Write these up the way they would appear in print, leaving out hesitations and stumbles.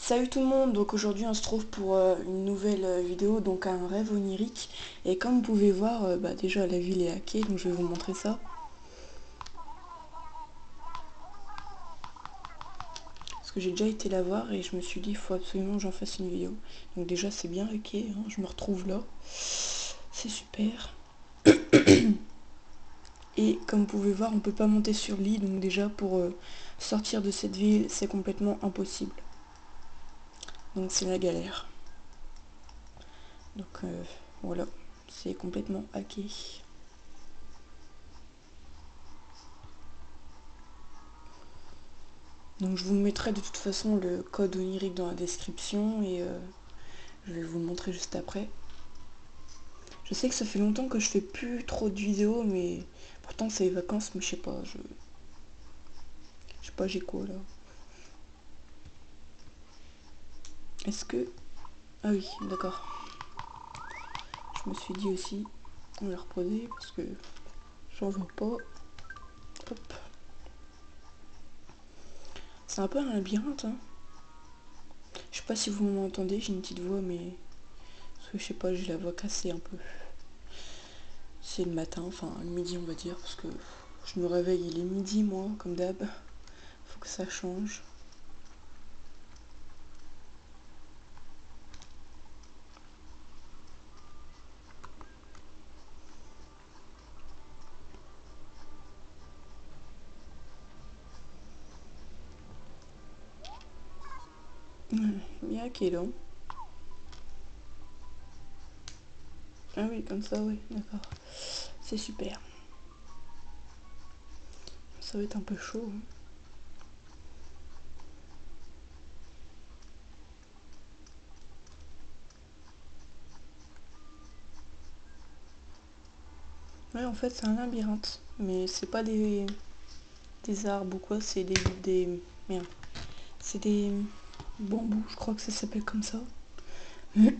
Salut tout le monde, donc aujourd'hui on se trouve pour une nouvelle vidéo, donc un rêve onirique. Et comme vous pouvez voir, déjà la ville est hackée, donc je vais vous montrer ça. Parce que j'ai déjà été la voir et je me suis dit il faut absolument que j'en fasse une vidéo. Donc déjà c'est bien hacké, hein, je me retrouve là. C'est super. Et comme vous pouvez voir, on peut pas monter sur l'île, donc déjà pour sortir de cette ville c'est complètement impossible. Donc c'est la galère. Donc voilà, c'est complètement hacké. Donc je vous mettrai de toute façon le code onirique dans la description et je vais vous le montrer juste après. Je sais que ça fait longtemps que je fais plus trop de vidéos, mais pourtant c'est les vacances, mais je sais pas, je sais pas j'ai quoi là. Est-ce que... Ah oui, d'accord. Je me suis dit aussi, on va reposer parce que j'en veux pas. Hop. C'est un peu un labyrinthe, hein. Je sais pas si vous m'entendez, j'ai une petite voix, mais... Parce que je sais pas, j'ai la voix cassée un peu. C'est le matin, enfin le midi on va dire, parce que je me réveille, il est midi moi, comme d'hab. Faut que ça change. Bien qui est long. Ah oui, comme ça, oui, d'accord. C'est super. Ça va être un peu chaud, hein. Ouais, en fait, c'est un labyrinthe. Mais c'est pas des arbres ou quoi, c'est des... Merde. C'est des bambous, je crois que ça s'appelle comme ça. Je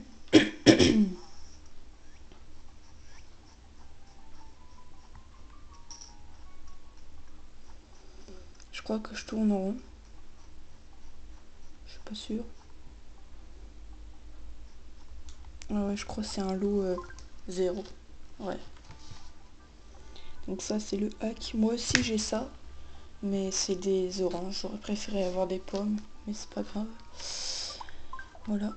crois que je tourne en rond. Je suis pas sûre. Ah ouais, je crois que c'est un lot 0. Ouais. Donc ça, c'est le hack. Moi aussi, j'ai ça. Mais c'est des oranges. J'aurais préféré avoir des pommes. Mais c'est pas grave. Voilà.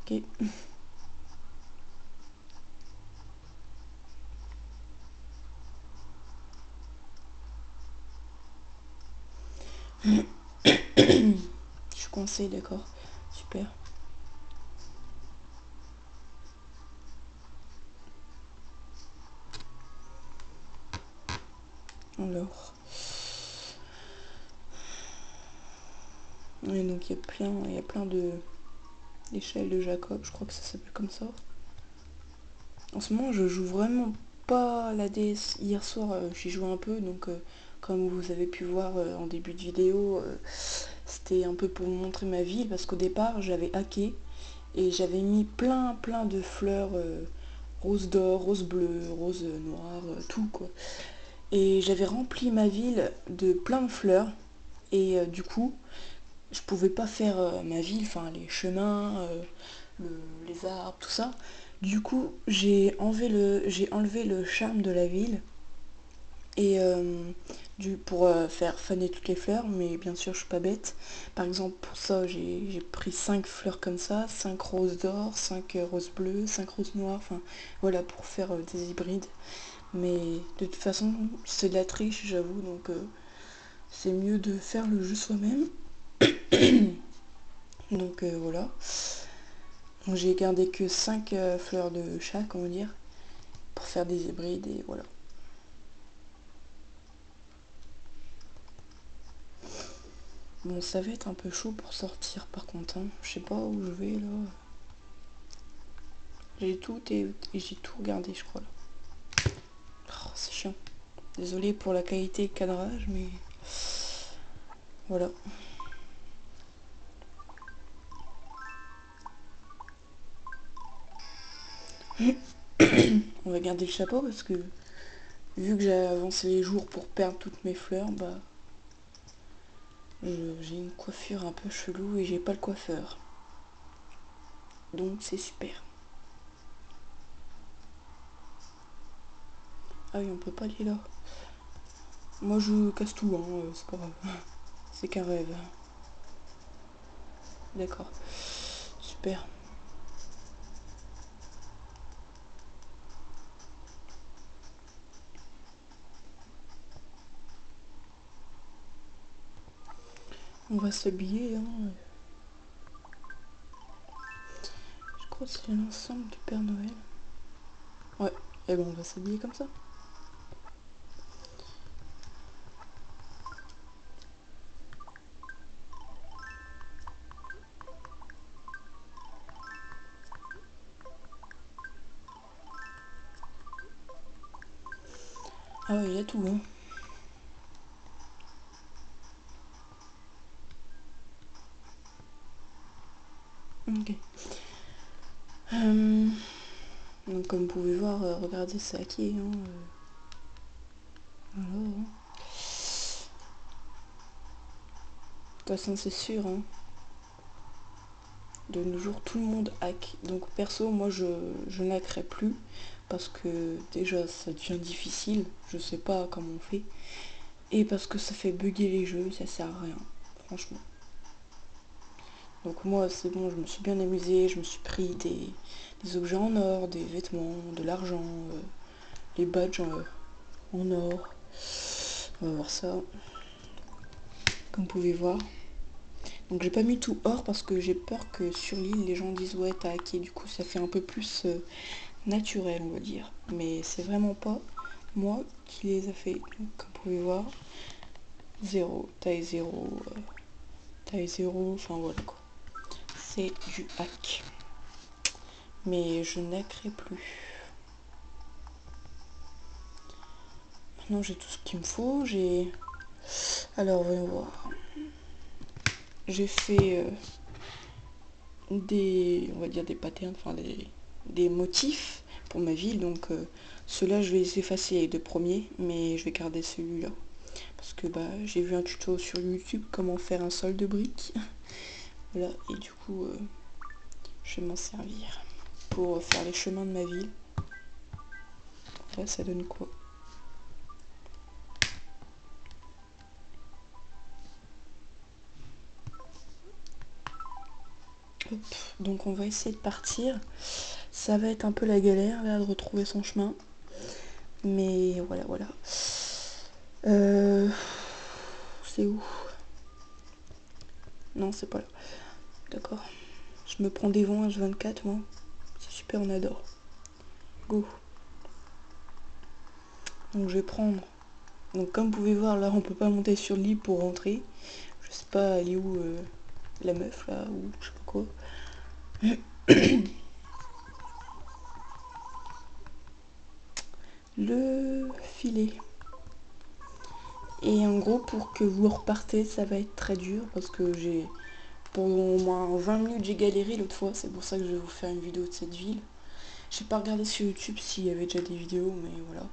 Ok. Je suis coincée, d'accord. Super. Alors. Et donc il y a plein de d'échelles de Jacob, je crois que ça s'appelle comme ça. En ce moment, je joue vraiment pas à la DS. Hier soir, j'y jouais un peu, donc comme vous avez pu voir en début de vidéo, c'était un peu pour vous montrer ma ville, parce qu'au départ, j'avais hacké et j'avais mis plein de fleurs rose d'or, rose bleu, rose noir, tout quoi. Et j'avais rempli ma ville de plein de fleurs, et du coup, je pouvais pas faire ma ville, enfin les chemins, les arbres, tout ça. Du coup, j'ai enlevé le charme de la ville et pour faire faner toutes les fleurs, mais bien sûr je suis pas bête. Par exemple pour ça j'ai pris 5 fleurs comme ça, 5 roses d'or, 5 roses bleues, 5 roses noires, enfin voilà pour faire des hybrides. Mais de toute façon c'est de la triche j'avoue, donc c'est mieux de faire le jeu soi-même. Donc voilà. J'ai gardé que 5 fleurs de chaque, on va dire, pour faire des hybrides et voilà. Bon, ça va être un peu chaud pour sortir par contre, hein. Je sais pas où je vais là. J'ai tout et j'ai tout regardé, je crois là. Oh, c'est chiant. Désolée pour la qualité de cadrage, mais voilà. On va garder le chapeau parce que vu que j'ai avancé les jours pour perdre toutes mes fleurs, bah j'ai une coiffure un peu chelou et j'ai pas le coiffeur. Donc c'est super. Ah oui, on peut pas aller là. Moi je casse tout, hein, c'est pas grave. C'est qu'un rêve. D'accord. Super. On va s'habiller, hein. Je crois que c'est l'ensemble du Père Noël. Ouais, et ben on va s'habiller comme ça. Ah ouais, il y a tout, hein. Ok. Donc comme vous pouvez voir, regardez ça qui est, hein. Voilà, hein. De toute façon c'est sûr, hein. De nos jours tout le monde hack. Donc perso moi je n'hackerai plus. Parce que déjà ça devient difficile. Je sais pas comment on fait. Et parce que ça fait bugger les jeux, ça sert à rien. Franchement. Donc moi c'est bon, je me suis bien amusée. Je me suis pris des objets en or, des vêtements, de l'argent, les badges en or. On va voir ça. Comme vous pouvez voir. Donc j'ai pas mis tout or parce que j'ai peur que sur l'île les gens disent ouais t'as hacké, du coup ça fait un peu plus naturel on va dire. Mais c'est vraiment pas moi qui les a fait. Donc, comme vous pouvez voir, 0, taille 0, enfin voilà quoi. C'est du hack. Mais je n'hackerai plus. Maintenant j'ai tout ce qu'il me faut, j'ai... Alors voyons voir. J'ai fait des, on va dire des patterns, enfin des motifs pour ma ville, donc ceux-là je vais les effacer les deux premiers, mais je vais garder celui-là parce que bah j'ai vu un tuto sur YouTube comment faire un sol de briques. Voilà, et du coup je vais m'en servir pour faire les chemins de ma ville. Là ça donne quoi? Hop. Donc on va essayer de partir. Ça va être un peu la galère là de retrouver son chemin, mais voilà voilà. C'est où? Non, c'est pas là. D'accord. Je me prends des vents H24, moi. C'est super, on adore. Go. Donc je vais prendre. Donc comme vous pouvez voir, là, on peut pas monter sur l'île pour rentrer. Je sais pas, elle est où la meuf, là, ou je sais pas quoi. Le filet. Et en gros, pour que vous repartez, ça va être très dur parce que j'ai... Pendant au moins 20 minutes, j'ai galéré l'autre fois. C'est pour ça que je vais vous faire une vidéo de cette ville. J'ai pas regardé sur YouTube s'il y avait déjà des vidéos, mais voilà.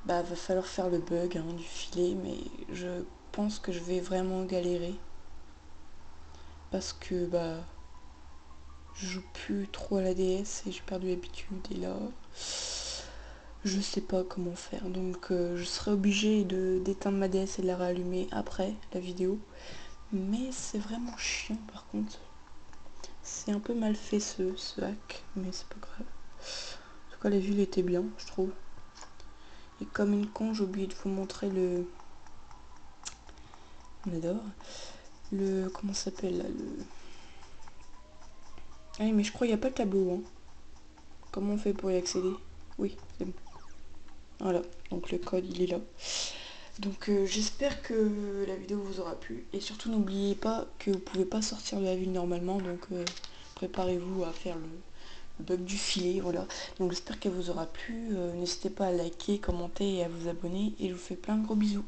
Bah va falloir faire le bug du filet, mais je pense que je vais vraiment galérer. Parce que bah je joue plus trop à la DS et j'ai perdu l'habitude et là je sais pas comment faire. Donc je serai obligée d'éteindre ma DS et de la rallumer après la vidéo. Mais c'est vraiment chiant par contre. C'est un peu mal fait ce hack, mais c'est pas grave. En tout cas la ville était bien, je trouve. Et comme une con, j'ai oublié de vous montrer le... On adore. Le... Comment ça s'appelle là le... Ah oui, mais je crois qu'il n'y a pas de tableau. Hein. Comment on fait pour y accéder? Oui, c'est bon. Voilà, donc le code il est là. Donc j'espère que la vidéo vous aura plu. Et surtout n'oubliez pas que vous pouvez pas sortir de la ville normalement. Donc préparez-vous à faire le bug du filet. Voilà. Donc j'espère qu'elle vous aura plu. N'hésitez pas à liker, commenter et à vous abonner. Et je vous fais plein de gros bisous.